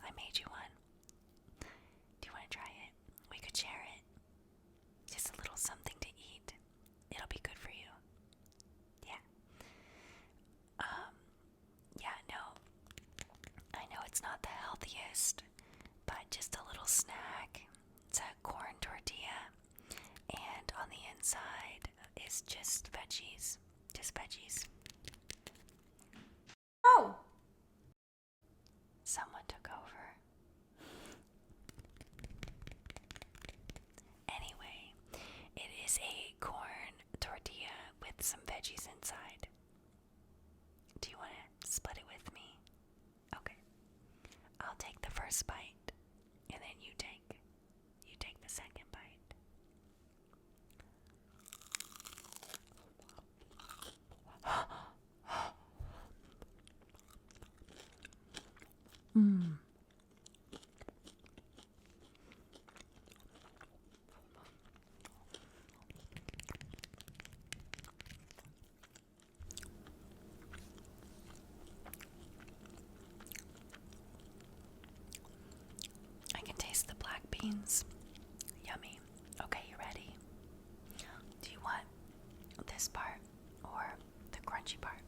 I made you one. Do you want to try it? We could share it. Just a little something to eat. It'll be good for you. Yeah. Yeah, no. I know it's not the healthiest, but just a little snack. It's a corn tortilla, and on the inside is just veggies. Just veggies. Oh! Someone took over. Anyway, it is a corn tortilla with some veggies inside. Do you want to split it with me? Okay. I'll take the first bite, and then you take the second bite. Mmm. I can taste the black beans. Yummy. Okay, you ready? Do you want this part or the crunchy part?